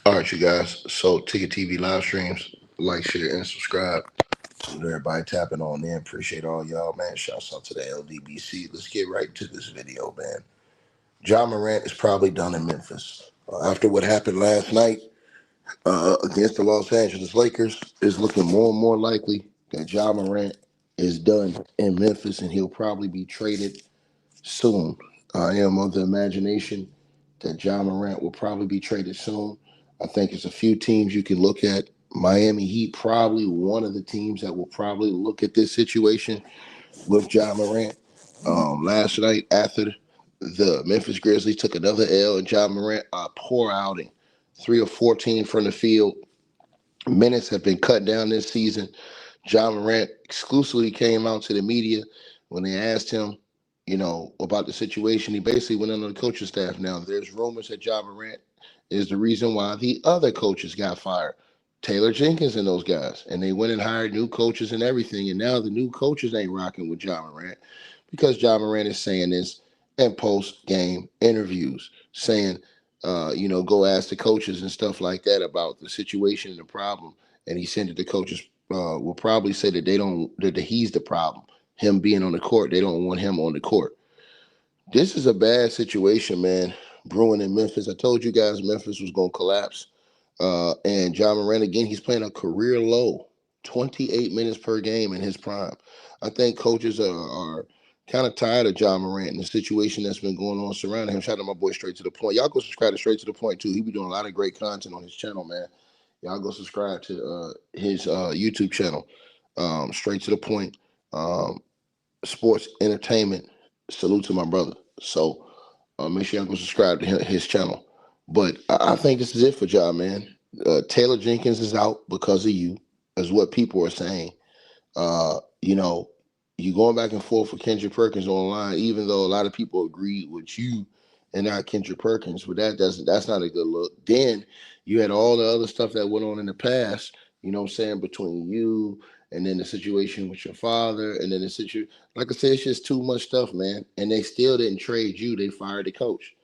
All right, you guys. So, Ticket TV live streams, like, share, and subscribe. So, everybody tapping on in. Appreciate all y'all, man. Shouts out to the LDBC. Let's get right to this video, man. John Morant is probably done in Memphis. After what happened last night against the Los Angeles Lakers, it's looking more and more likely that John Morant is done in Memphis and he'll probably be traded soon. I am of the imagination that John Morant will probably be traded soon. I think it's a few teams you can look at. Miami Heat, probably one of the teams that will probably look at this situation with John Morant. Last night, after the Memphis Grizzlies took another L, and John Morant a poor outing, 3 of 14 from the field. Minutes have been cut down this season. John Morant exclusively came out to the media when they asked him, about the situation. He basically went under the coaching staff. Now, there's rumors that John Morant is the reason why the other coaches got fired. Taylor Jenkins and those guys. And they went and hired new coaches and everything. And now the new coaches ain't rocking with John Morant because John Morant is saying this in post game interviews, saying, go ask the coaches and stuff like that about the situation and the problem. And he said that the coaches will probably say that they don't that he's the problem. Him being on the court, they don't want him on the court. This is a bad situation, man. Brewing in Memphis. I told you guys Memphis was going to collapse. And John Morant again, he's playing a career low, 28 minutes per game in his prime. I think coaches are kind of tired of John Morant and the situation that's been going on surrounding him. Shout out to my boy Straight to the Point. Y'all go subscribe to Straight to the Point too. He be doing a lot of great content on his channel, man. Y'all go subscribe to his YouTube channel, Straight to the Point, Sports Entertainment. Salute to my brother. So make sure y'all go subscribe to his channel. But I think this is it for John, man. Taylor Jenkins is out because of you, is what people are saying. Uh, you know, you going back and forth with Kendrick Perkins online, even though a lot of people agreed with you and not Kendrick Perkins, but that's not a good look. Then you had all the other stuff that went on in the past, what I'm saying, between you and then the situation with your father, and then the situation, like I said, it's just too much stuff, man. And they still didn't trade you. They fired the coach.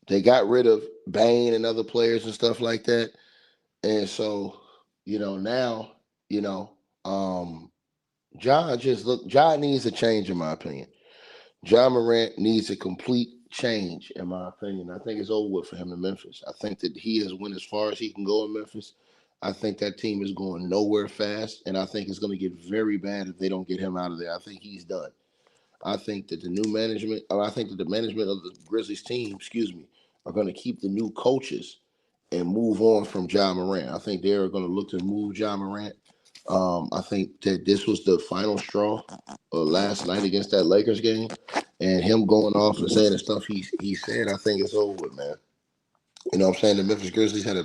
They got rid of Bain and other players and stuff like that. And so, now, you know, um, John needs a change in my opinion. John Morant needs a complete change in my opinion. I think it's over with for him in Memphis. I think that he has went as far as he can go in Memphis. I think that team is going nowhere fast, and I think it's going to get very bad if they don't get him out of there. I think he's done. I think that I think that the management of the Grizzlies team, excuse me, are going to keep the new coaches and move on from John Morant. I think they're going to look to move John Morant. I think that this was the final straw last night against that Lakers game, and him going off and saying the stuff he said. I think it's over with, man. You know what I'm saying? The Memphis Grizzlies had a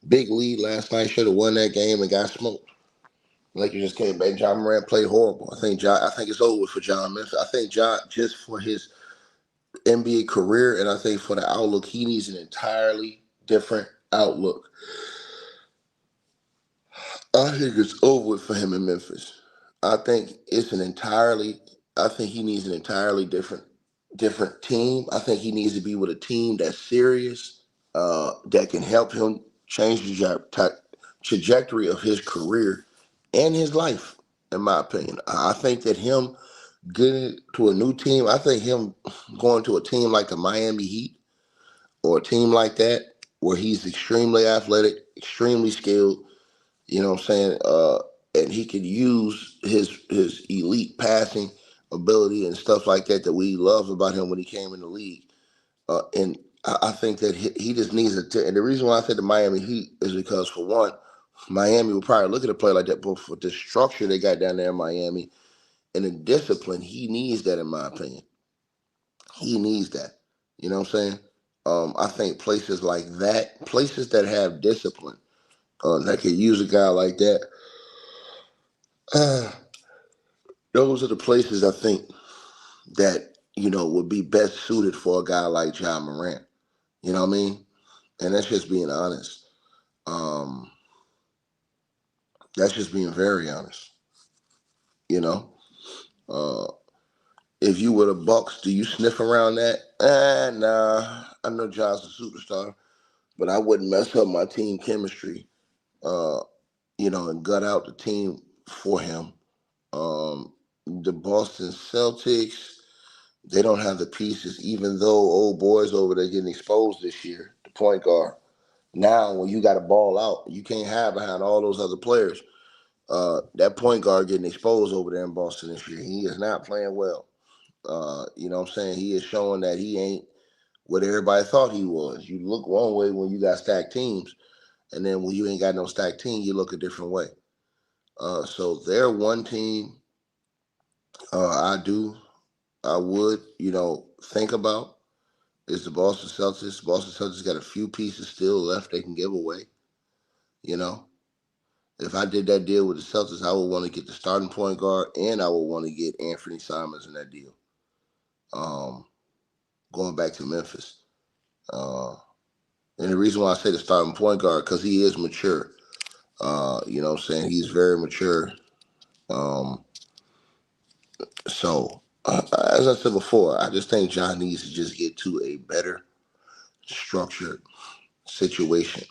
big lead last night. Should have won that game and got smoked. Lakers just came back. John Morant played horrible. I think it's over for John Memphis. I think John, just for his NBA career, and I think for the outlook, he needs an entirely different outlook. I think it's over for him in Memphis. I think it's an entirely. I think he needs an entirely different team. I think he needs to be with a team that's serious, that can help him change the trajectory of his career and his life. In my opinion, I think that him getting to a new team. I think him going to a team like the Miami Heat or a team like that where he's extremely athletic, extremely skilled. You know what I'm saying? And he could use his elite passing ability and stuff like that we loved about him when he came in the league. And I think that he just needs and the reason why I said the Miami Heat is because, for one, Miami will probably look at a player like that, but for the structure they got down there in Miami and the discipline, he needs that, in my opinion. He needs that. You know what I'm saying? I think places like that, places that have discipline, that could use a guy like that, uh, those are the places I think that, would be best suited for a guy like John Morant. You know what I mean? And that's just being honest. Um, that's just being very honest. You know? Uh, if you were the Bucks, do you sniff around that? Nah. I know John's a superstar. but I wouldn't mess up my team chemistry, and gut out the team for him. The Boston Celtics, they don't have the pieces, even though old boys over there getting exposed this year, the point guard. Now, when you got to ball out, you can't have behind all those other players. That point guard getting exposed over there in Boston this year. He is not playing well. You know what I'm saying? He is showing that he ain't what everybody thought he was. You look one way when you got stacked teams, and then when you ain't got no stacked team, you look a different way. So they're one team I would, think about is the Boston Celtics. Boston Celtics got a few pieces still left they can give away. You know, if I did that deal with the Celtics, I would want to get the starting point guard, and I would want to get Anthony Simons in that deal. Going back to Memphis. And the reason why I say the starting point guard, because he is mature. You know what I'm saying? He's very mature. So, as I said before, I just think John needs to just get to a better structured situation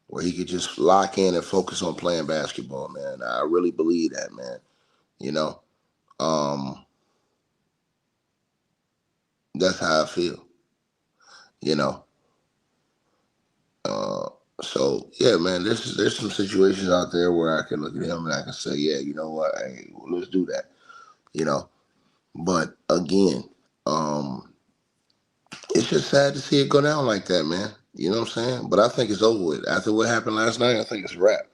where he could just lock in and focus on playing basketball, man. I really believe that, man. You know, that's how I feel. You know, so yeah, man. There's some situations out there where I can look at him and I can say, yeah, you know what, hey, well, let's do that. You know, but again, it's just sad to see it go down like that, man. You know what I'm saying? But I think it's over with. After what happened last night, I think it's a wrap.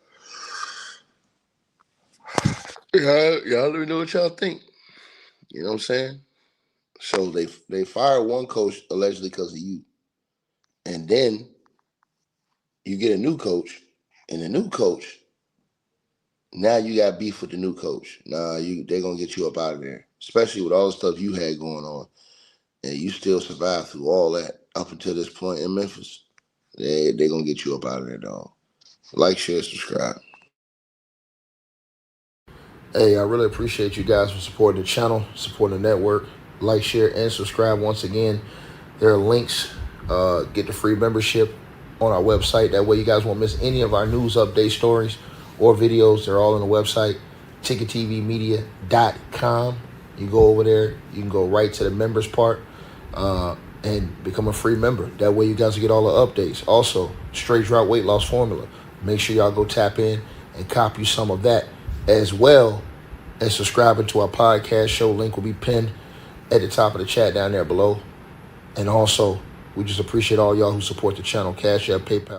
Yeah, y'all let me know what y'all think. You know what I'm saying? So they fired one coach allegedly because of you, and then you get a new coach, and the new coach now you got beef with the new coach. Nah, they're gonna get you up out of there, especially with all the stuff you had going on, and you still survived through all that up until this point in Memphis. They gonna get you up out of there, dog. Like, share, subscribe. Hey, I really appreciate you guys for supporting the channel, supporting the network. Like, share, and subscribe once again. There are links. Get the free membership on our website. That way you guys won't miss any of our news update stories or videos. They're all on the website, ticketvmedia.com. You go over there. You can go right to the members part and become a free member. That way you guys will get all the updates. Also, straight drought weight loss formula. Make sure y'all go tap in and copy some of that, as well as subscribing to our podcast show. Link will be pinned at the top of the chat down there below. And also, we just appreciate all y'all who support the channel. Cash App, PayPal.